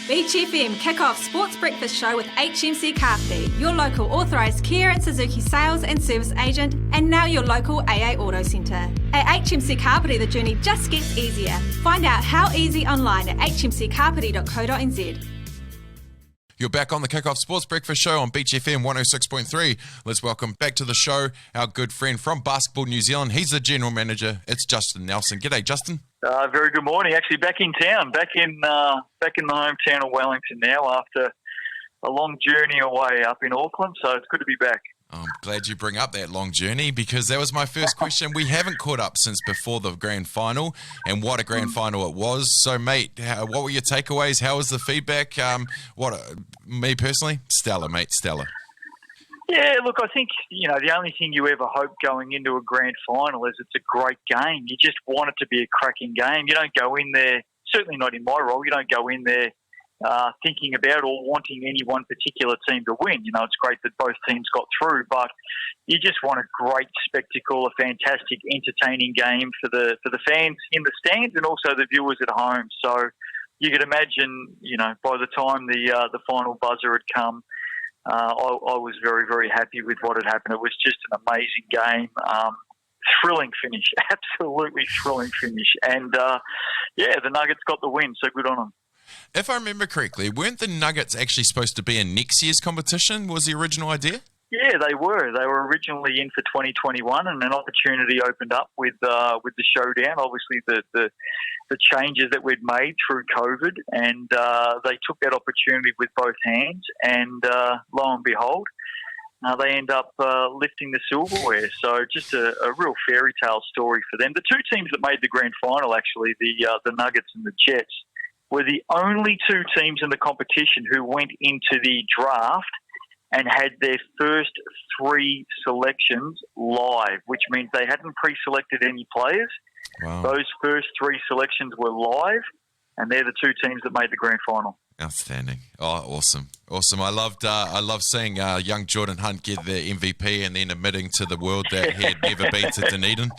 Beach FM kick-off sports breakfast show with HMC Kapiti, your local authorised Kia and Suzuki sales and service agent, and now your local AA Auto Centre. At HMC Kapiti, the journey just gets easier. Find out how easy online at hmckapiti.co.nz. You're back on the Kick-Off Sports Breakfast Show on Beach FM 106.3. Let's welcome back to the show our good friend from Basketball New Zealand. He's the General Manager. It's Justin Nelson. G'day, Justin. Very good morning. Actually, back in town, back in the hometown of Wellington now after a long journey away up in Auckland. So it's good to be back. I'm glad you bring up that long journey because that was my first question. We haven't caught up since before the grand final, and what a grand final it was. So, mate, what were your takeaways? How was the feedback? Me personally, stellar, mate, stellar. Yeah, look, I think, the only thing you ever hope going into a grand final is it's a great game. You just want it to be a cracking game. You don't go in there, certainly not in my role, you don't go in there thinking about or wanting any one particular team to win. It's great that both teams got through, but you just want a great spectacle, a fantastic, entertaining game for the fans in the stands and also the viewers at home. So you could imagine, by the time the final buzzer had come, I was very, very happy with what had happened. It was just an amazing game. Thrilling finish, absolutely thrilling finish. And, the Nuggets got the win, so good on them. If I remember correctly, weren't the Nuggets actually supposed to be in next year's competition? Was the original idea? Yeah, they were. They were originally in for 2021, and an opportunity opened up with the Showdown. Obviously, the changes that we'd made through COVID, and they took that opportunity with both hands. And lo and behold, they end up lifting the silverware. So just a real fairy tale story for them. The two teams that made the grand final, actually, the Nuggets and the Jets, were the only two teams in the competition who went into the draft and had their first three selections live, which means they hadn't pre-selected any players. Wow. Those first three selections were live, and they're the two teams that made the grand final. Outstanding. Oh, awesome. I loved seeing young Jordan Hunt get the MVP and then admitting to the world that he had never been to Dunedin.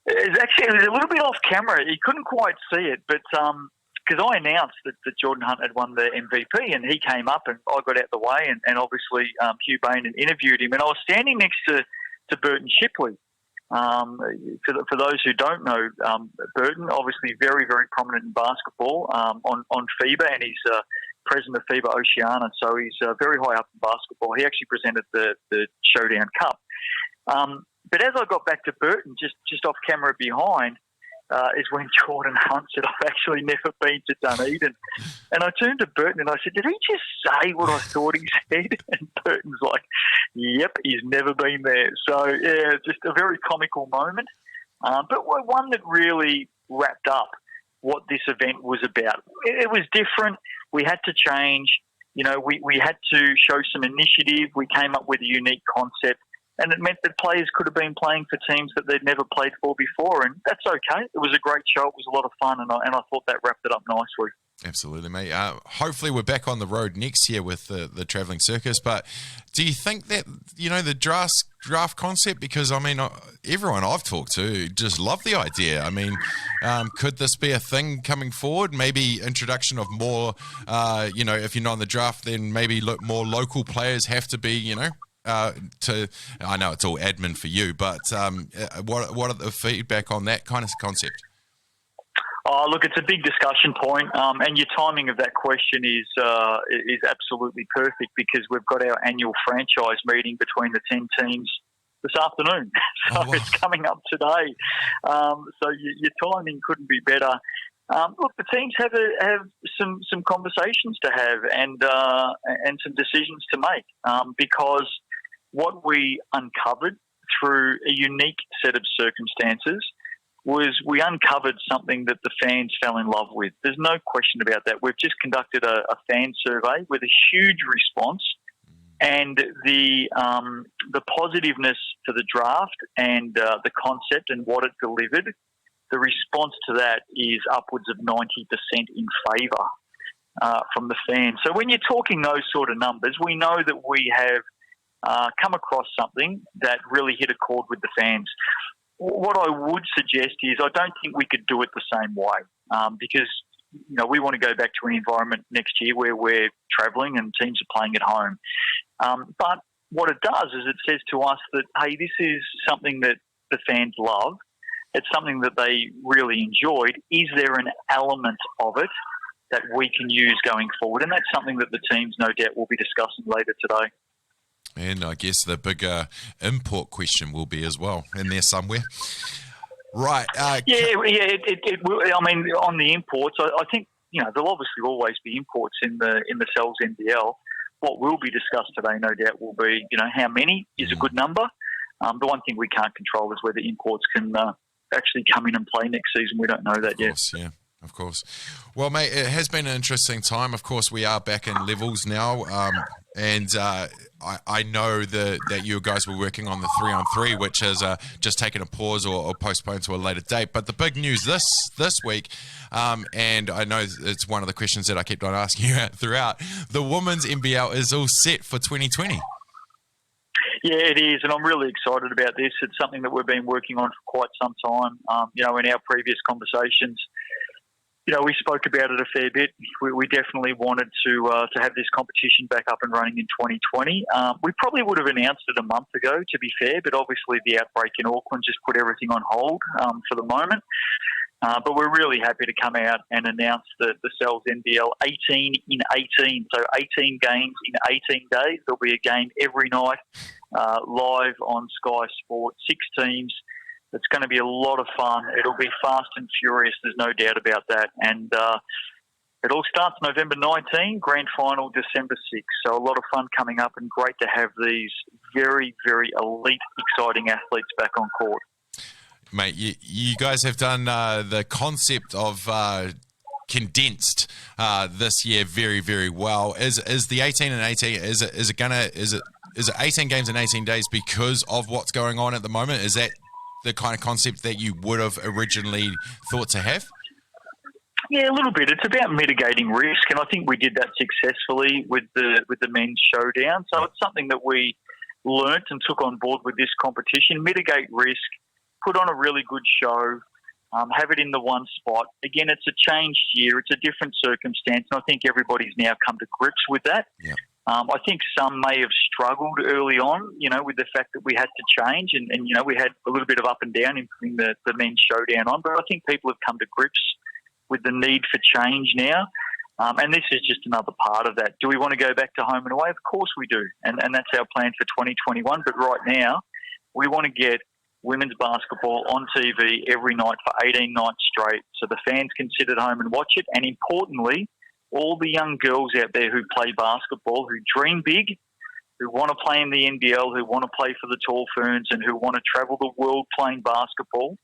It was a little bit off camera. He couldn't quite see it, but because I announced that Jordan Hunt had won the MVP, and he came up, and I got out the way, and obviously Hugh Bain interviewed him, and I was standing next to Burton Shipley. For those who don't know, Burton, obviously very, very prominent in basketball on FIBA, and he's president of FIBA Oceania, so he's very high up in basketball. He actually presented the Showdown Cup. But as I got back to Burton, just off camera behind, is when Jordan Hunt said, I've actually never been to Dunedin. And I turned to Burton and I said, did he just say what I thought he said? And Burton's like, yep, he's never been there. So, yeah, just a very comical moment. But one that really wrapped up what this event was about. It was different. We had to change. We had to show some initiative. We came up with a unique concept. And it meant that players could have been playing for teams that they'd never played for before. And that's okay. It was a great show. It was a lot of fun. And I thought that wrapped it up nicely. Absolutely, mate. Hopefully we're back on the road next year with the travelling circus. But do you think that, the draft concept, because, everyone I've talked to just love the idea. Could this be a thing coming forward? Maybe introduction of more, if you're not in the draft, then maybe more local players have to be, I know it's all admin for you, but what are the feedback on that kind of concept? Oh, look, it's a big discussion point, and your timing of that question is absolutely perfect because we've got our annual franchise meeting between the 10 teams this afternoon. So wow. It's coming up today. So your timing couldn't be better. Look, the teams have some conversations to have and some decisions to make because what we uncovered through a unique set of circumstances was we uncovered something that the fans fell in love with. There's no question about that. We've just conducted a fan survey with a huge response, and the positiveness for the draft and the concept and what it delivered, the response to that is upwards of 90% in favour from the fans. So when you're talking those sort of numbers, we know that we have come across something that really hit a chord with the fans. What I would suggest is I don't think we could do it the same way because we want to go back to an environment next year where we're travelling and teams are playing at home. But what it does is it says to us that, hey, this is something that the fans love. It's something that they really enjoyed. Is there an element of it that we can use going forward? And that's something that the teams, no doubt, will be discussing later today. And I guess the bigger import question will be as well in there somewhere. Right. It will. I mean, on the imports, I think, there'll obviously always be imports in the Cells NBL. What will be discussed today, no doubt, will be, how many is a good number. The one thing we can't control is whether imports can actually come in and play next season. We don't know that yet. Yeah, of course. Well, mate, it has been an interesting time. Of course, we are back in levels now. And I know that you guys were working on the 3-on-3, which has just taken a pause or postponed to a later date. But the big news this week, and I know it's one of the questions that I kept on asking you throughout, the women's NBL is all set for 2020. Yeah, it is, and I'm really excited about this. It's something that we've been working on for quite some time. In our previous conversations, we spoke about it a fair bit. We definitely wanted to have this competition back up and running in 2020. We probably would have announced it a month ago, to be fair, but obviously the outbreak in Auckland just put everything on hold for the moment. But we're really happy to come out and announce the Cells NBL 18 in 18. So 18 games in 18 days. There'll be a game every night live on Sky Sport, 6 teams. It's going to be a lot of fun. It'll be fast and furious. There's no doubt about that. And it all starts November 19, grand final December 6. So a lot of fun coming up and great to have these very, very elite, exciting athletes back on court. Mate, you guys have done the concept of condensed this year very, very well. Is the 18 and 18, is it 18 games in 18 days because of what's going on at the moment? Is that the kind of concept that you would have originally thought to have? Yeah, a little bit. It's about mitigating risk, and I think we did that successfully with the men's showdown. So it's something that we learnt and took on board with this competition. Mitigate risk, put on a really good show, have it in the one spot. Again, it's a changed year. It's a different circumstance, and I think everybody's now come to grips with that. Yeah. I think some may have struggled early on, with the fact that we had to change and we had a little bit of up and down in putting the men's showdown on. But I think people have come to grips with the need for change now. And this is just another part of that. Do we want to go back to home and away? Of course we do. And that's our plan for 2021. But right now, we want to get women's basketball on TV every night for 18 nights straight so the fans can sit at home and watch it. And importantly, all the young girls out there who play basketball, who dream big, who want to play in the NBL, who want to play for the Tall Ferns and who want to travel the world playing basketball,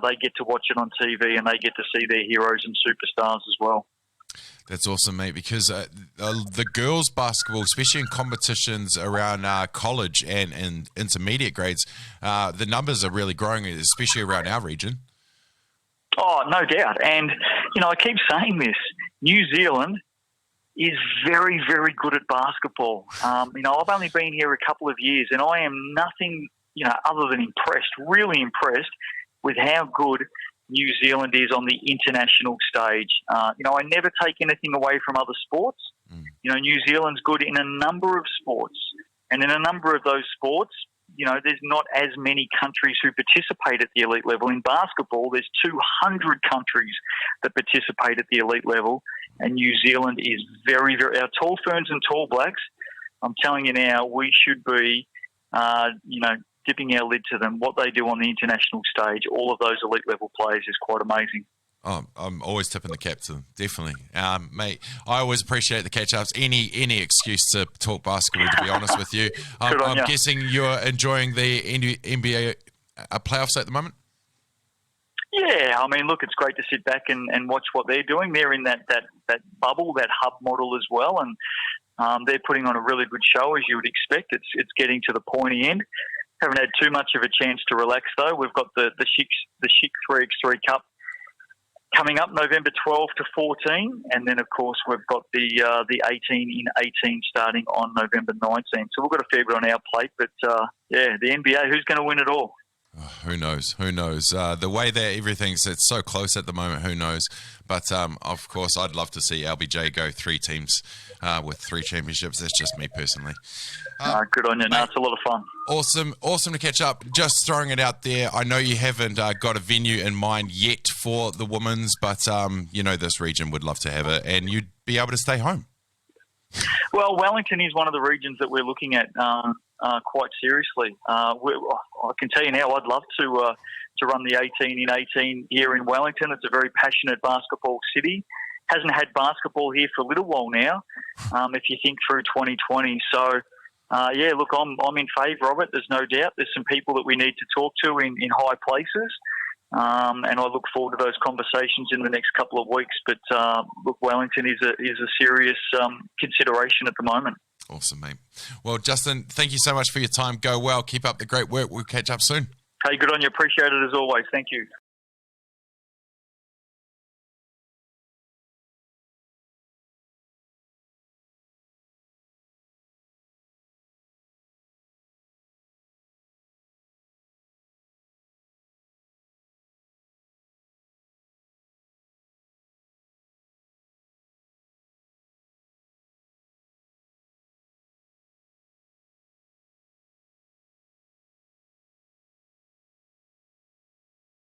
they get to watch it on TV and they get to see their heroes and superstars as well. That's awesome, mate, because the girls' basketball, especially in competitions around college and intermediate grades, the numbers are really growing, especially around our region. Oh, no doubt. And, I keep saying this, New Zealand is very, very good at basketball. I've only been here a couple of years and I am nothing, other than impressed, really impressed with how good New Zealand is on the international stage. I never take anything away from other sports. New Zealand's good in a number of sports. And in a number of those sports, there's not as many countries who participate at the elite level. In basketball, there's 200 countries that participate at the elite level. And New Zealand is very, very... Our Tall Ferns and Tall Blacks, I'm telling you now, we should be, dipping our lid to them. What they do on the international stage, all of those elite level players is quite amazing. Oh, I'm always tipping the cap to them, definitely. Mate, I always appreciate the catch-ups. Any excuse to talk basketball, to be honest with you. I'm guessing you're enjoying the NBA playoffs at the moment? Yeah, look, it's great to sit back and watch what they're doing. They're in that bubble, that hub model as well, and they're putting on a really good show, as you would expect. It's getting to the pointy end. Haven't had too much of a chance to relax, though. We've got the Chic 3x3 Cup coming up November 12 to 14, and then, of course, we've got the 18 in 18 starting on November 19. So we've got a fair bit on our plate, but, the NBA, who's going to win it all? Who knows? Who knows? The way that everything's, it's so close at the moment, who knows? But, of course, I'd love to see LBJ go 3 teams with 3 championships. That's just me personally. Good on you. No, it's a lot of fun. Awesome to catch up. Just throwing it out there. I know you haven't got a venue in mind yet for the women's, but, this region would love to have it, and you'd be able to stay home. Well, Wellington is one of the regions that we're looking at quite seriously. I can tell you now, I'd love to run the 18 in 18 here in Wellington. It's a very passionate basketball city. Hasn't had basketball here for a little while now, if you think through 2020. So, look, I'm in favour of it. There's no doubt. There's some people that we need to talk to in high places. And I look forward to those conversations in the next couple of weeks. But look, Wellington is a serious consideration at the moment. Awesome, mate. Well, Justin, thank you so much for your time. Go well. Keep up the great work. We'll catch up soon. Hey, good on you. Appreciate it as always. Thank you.